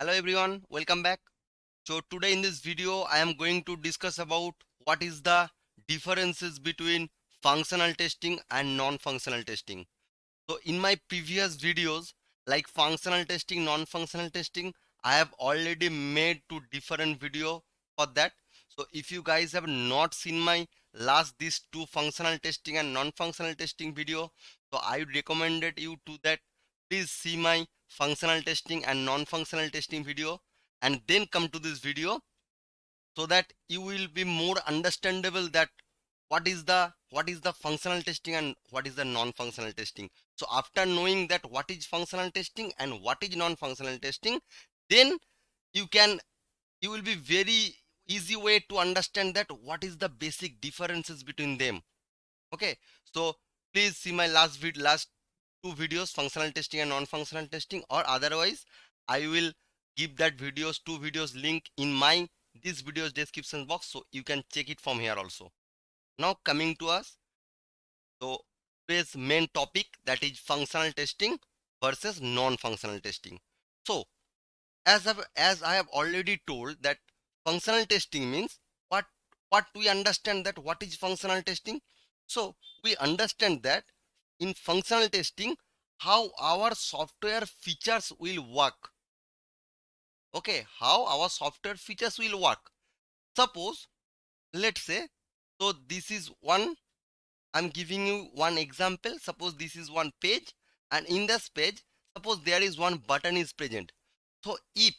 Hello everyone, welcome back. So today in this video I am going to discuss about what is the differences between functional testing and non-functional testing. So in my previous videos like functional testing, non-functional testing, I have already made two different video for that. So if you guys have not seen my last these two functional testing and non-functional testing video, so I would recommended you to that please see my functional testing and non-functional testing video and then come to this video so that you will be more understandable that what is the functional testing and what is the non-functional testing. So after knowing that what is functional testing and what is non-functional testing, then you can you will be very easy way to understand that what is the basic differences between them. Okay, so please see my last two videos, functional testing and non-functional testing, or otherwise I will give that videos two videos link in my this video's description box so you can check it from here also. Now coming to us, so today's main topic, that is functional testing versus non-functional testing. So as I have already told that functional testing means what we understand that what is functional testing. So we understand that in functional testing how our software features will work. Okay, how our software features will work. Suppose let's say, so this is one, I'm giving you one example. Suppose this is one page and in this page suppose there is one button is present. So if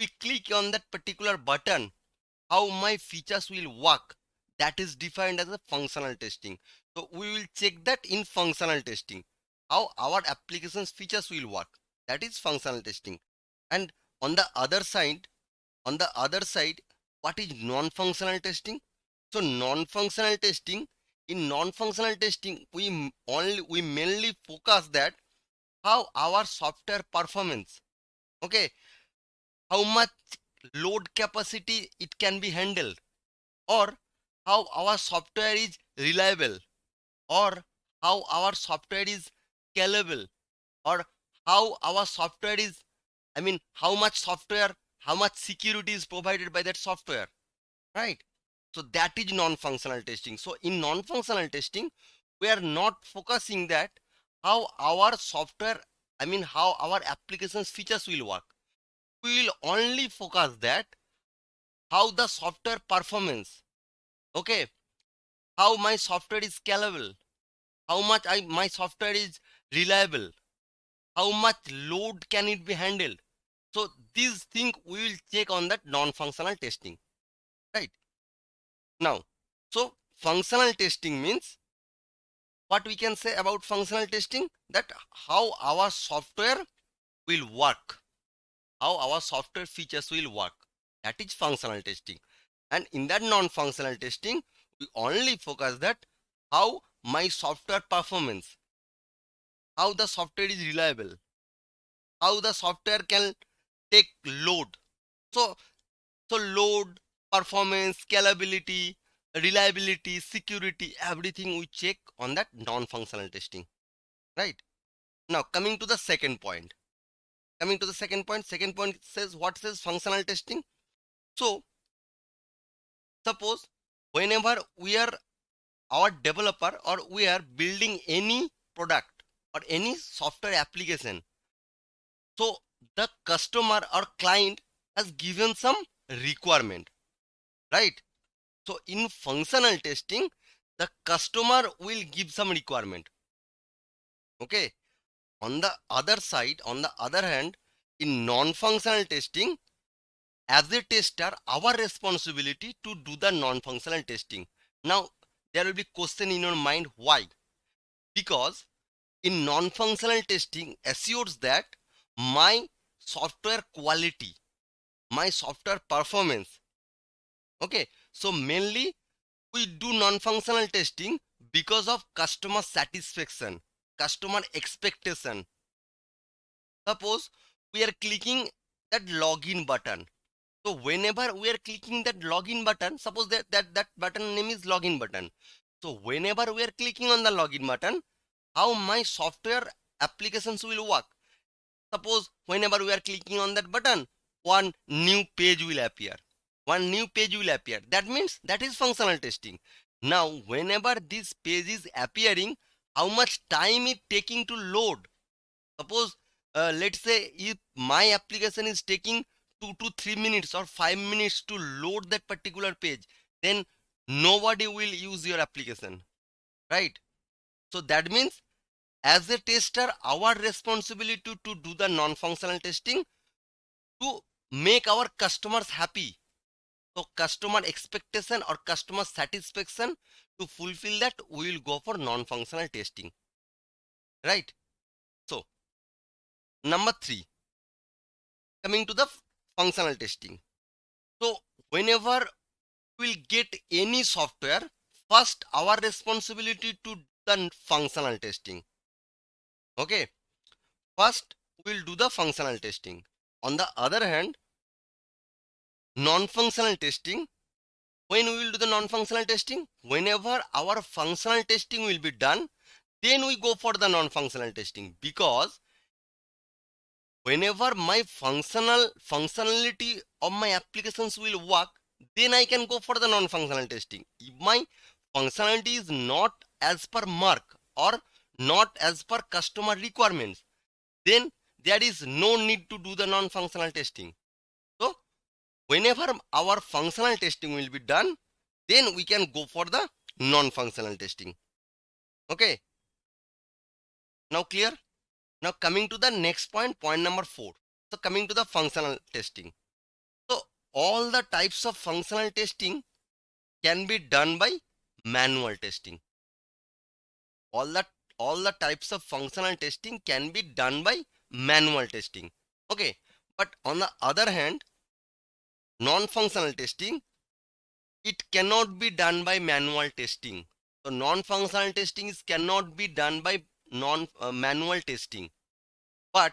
we click on that particular button, how my features will work, that is defined as a functional testing. So we will check that in functional testing how our applications features will work, that is functional testing. And on the other side, what is non-functional testing? So non-functional testing, in non-functional testing we mainly focus that how our software performance, okay, how much load capacity it can be handled, or how our software is reliable, or how our software is scalable, or how our software is, I mean how much software, how much security is provided by that software, right? So that is non-functional testing. So in non-functional testing we are not focusing that how our software, I mean how our applications features will work. We will only focus that how the software performance, okay, how my software is scalable, how much my software is reliable, how much load can it be handled. So these things we will check on that non-functional testing, right? Now, so functional testing means what we can say about functional testing, that how our software will work, how our software features will work, that is functional testing. And in that non-functional testing we only focus that how my software performance, how the software is reliable, how the software can take load. So load, performance, scalability, reliability, security, everything we check on that non-functional testing, right? Now coming to the second point. Second point says, what says functional testing? So suppose whenever we are our developer or we are building any product or any software application, so the customer or client has given some requirement, right? So in functional testing the customer will give some requirement, okay. On the other side, on the other hand, in non-functional testing, as a tester our responsibility to do the non-functional testing. Now there will be question in your mind, why? Because in non-functional testing assures that my software quality, my software performance, okay. So mainly we do non-functional testing because of customer satisfaction, customer expectation. Suppose we are clicking that login button. So whenever we are clicking that login button, suppose that button name is login button. So whenever we are clicking on the login button, how my software applications will work. Suppose whenever we are clicking on that button, one new page will appear. One new page will appear. That means that is functional testing. Now, whenever this page is appearing, how much time it taking to load? Suppose, let's say if my application is taking 2 to 3 minutes or 5 minutes to load that particular page, then nobody will use your application, right? So that means as a tester, our responsibility to do the non-functional testing to make our customers happy. So customer expectation or customer satisfaction, to fulfill that, we will go for non-functional testing, right? So number 3, coming to the functional testing. So whenever we'll get any software, first our responsibility to do the functional testing. Okay, first we'll do the functional testing. On the other hand, non-functional testing, when we will do the non-functional testing, whenever our functional testing will be done, then we go for the non-functional testing. Because whenever my functionality of my applications will work, then I can go for the non-functional testing. If my functionality is not as per mark or not as per customer requirements, then there is no need to do the non-functional testing. So whenever our functional testing will be done, then we can go for the non-functional testing. Okay, now clear? Now coming to the next point, point number 4. So coming to the functional testing. So all the types of functional testing can be done by manual testing. All the types of functional testing can be done by manual testing. Okay, but on the other hand, non-functional testing, it cannot be done by manual testing. So non-functional testing cannot be done by manual testing, but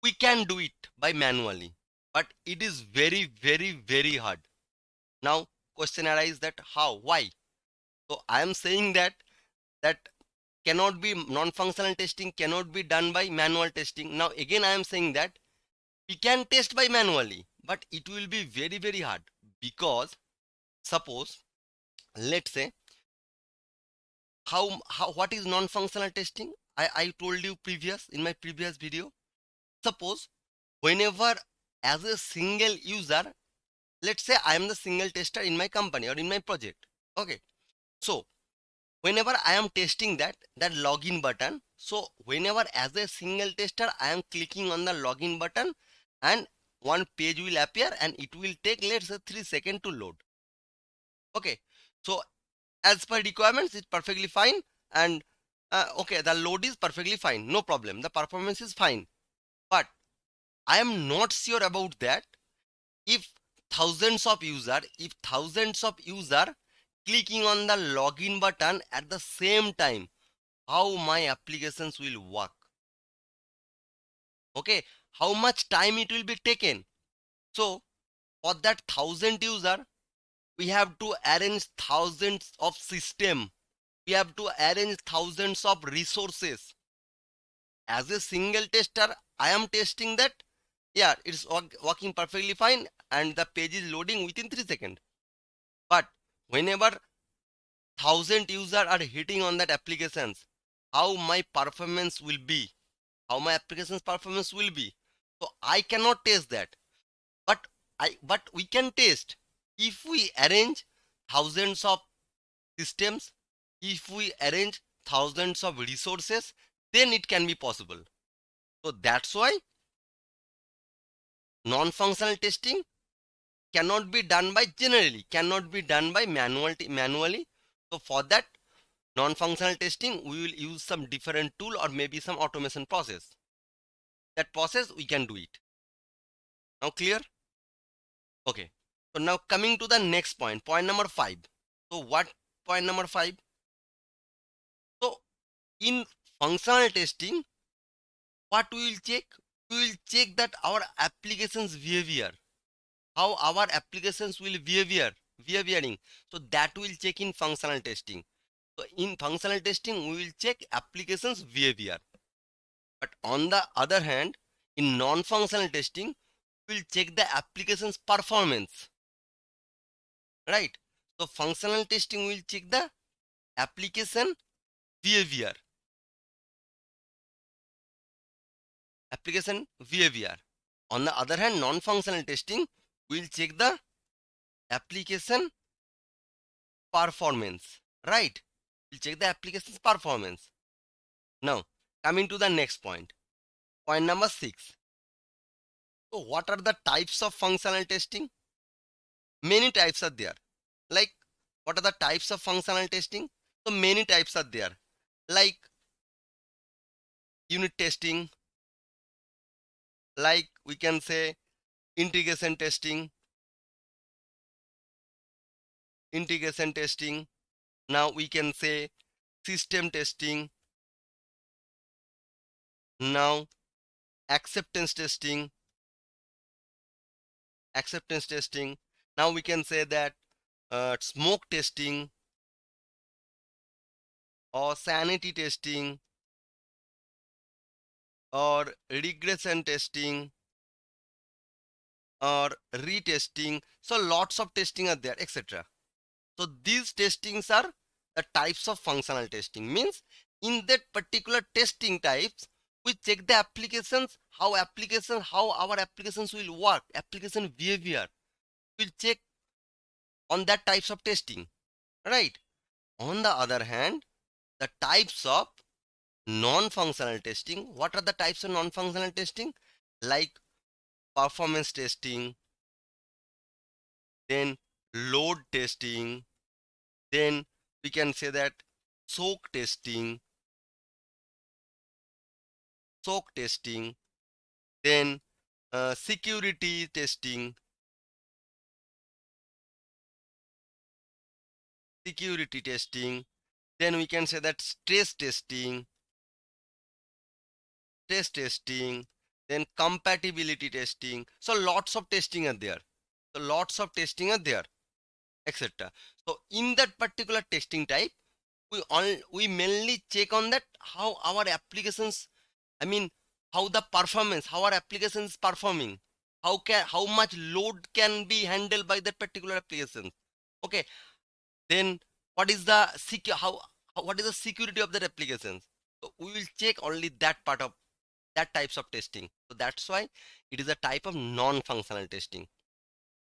we can do it by manually, but it is very hard. Now question arises that how, why? So I am saying that cannot be, non-functional testing cannot be done by manual testing. Now again I am saying that we can test by manually, but it will be very hard. Because suppose, let's say, how what is non-functional testing, I told you in my previous video. Suppose whenever, as a single user, let's say I am the single tester in my company or in my project. Okay, so whenever I am testing that login button, so whenever as a single tester I am clicking on the login button, and one page will appear and it will take, let's say, 3 seconds to load. Okay, so as per requirements it's perfectly fine, and okay, the load is perfectly fine, no problem, the performance is fine. But I am not sure about that. If thousands of user clicking on the login button at the same time, how my applications will work? Okay, how much time it will be taken? So for that 1000 user, we have to arrange thousands of system, we have to arrange thousands of resources. As a single tester, I am testing that, yeah, it's working perfectly fine and the page is loading within 3 seconds. But whenever 1000 users are hitting on that applications, how my performance will be, how my application's performance will be. So I cannot test that, but we can test if we arrange thousands of systems, if we arrange thousands of resources, then it can be possible. So that's why non-functional testing cannot be done by cannot be done by manually. So for that non-functional testing, we will use some different tool or maybe some automation process. That process we can do it. Now clear? Okay. So now coming to the next point, point number 5. So what point number 5? So in functional testing, what we will check? We will check that our application's behavior, how our applications will behaving. So that will check in functional testing. So in functional testing, we will check applications behavior. But on the other hand, in non-functional testing, we'll check the application's performance, right? So functional testing will check the application behavior. Application behavior. On the other hand, non-functional testing will check the application performance, right? We'll check the application's performance. Now, coming to the next point. Point number 6. So, what are the types of functional testing? Many types are there. Like, what are the types of functional testing? So, many types are there. Like, unit testing, like we can say integration testing, integration testing. Now we can say system testing. Now acceptance testing, acceptance testing. Now we can say that smoke testing or sanity testing or regression testing or retesting. So lots of testing are there, etc. So these testings are the types of functional testing. Means in that particular testing types, we check the applications, how our applications will work, application behavior. We'll check on that types of testing, right? On the other hand, the types of non-functional testing. What are the types of non-functional testing? Like performance testing, then load testing, then we can say that soak testing, soak testing, then security testing, security testing, then we can say that stress testing, stress testing, then compatibility testing. So lots of testing are there. So lots of testing are there, etc. So in that particular testing type, we mainly check on that how our applications, I mean, how the performance, how our application is performing, how much load can be handled by that particular application. Okay, then what is the what is the security of that applications? So we will check only that part of that types of testing. So that's why it is a type of non-functional testing.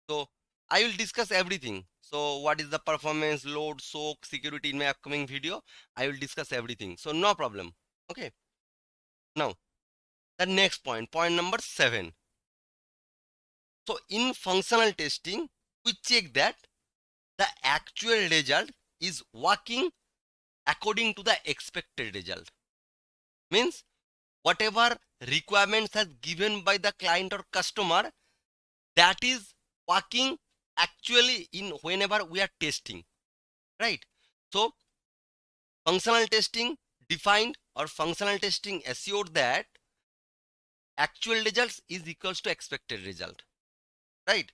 So I will discuss everything. So what is the performance, load, soak, security in my upcoming video? I will discuss everything. So no problem. Okay. Now the next point, point number 7. So in functional testing, we check that the actual result is working according to the expected result. Means whatever requirements has given by the client or customer, that is working actually in whenever we are testing, right? So functional testing defined or functional testing assured that actual results is equals to expected result, right?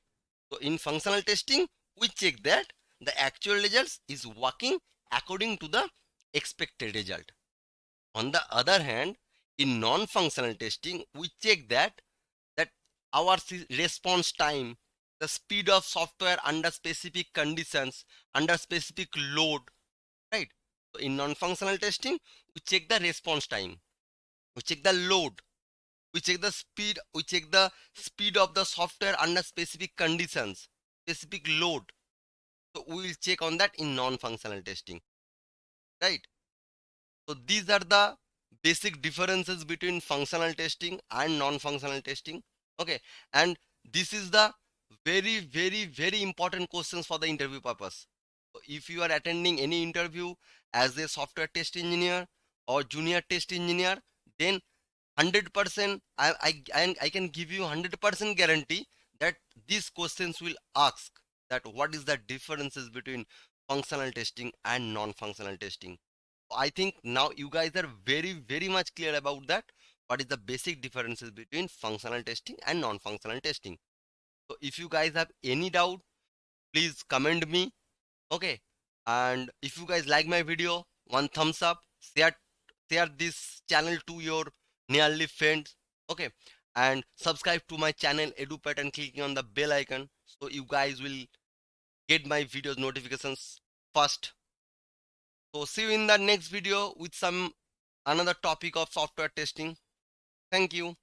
So in functional testing, we check that the actual results is working according to the expected result. On the other hand, in non-functional testing, we check that our response time, the speed of software under specific conditions, under specific load, right? So in non-functional testing, we check the response time, we check the load, we check the speed, we check the speed of the software under specific conditions, specific load. So we will check on that in non-functional testing, right? So these are the basic differences between functional testing and non-functional testing. Okay, and this is the very important questions for the interview purpose. So if you are attending any interview as a software test engineer or junior test engineer, then 100% I can give you 100% guarantee that these questions will ask that what is the differences between functional testing and non-functional testing. I think now you guys are very much clear about that. What is the basic differences between functional testing and non-functional testing? So if you guys have any doubt, please comment me. Okay. And if you guys like my video, one thumbs up, share this channel to your nearly friends. Okay. and subscribe to my channel EduPaat and clicking on the bell icon so you guys will get my videos notifications first. So see you in the next video with some another topic of software testing. Thank you.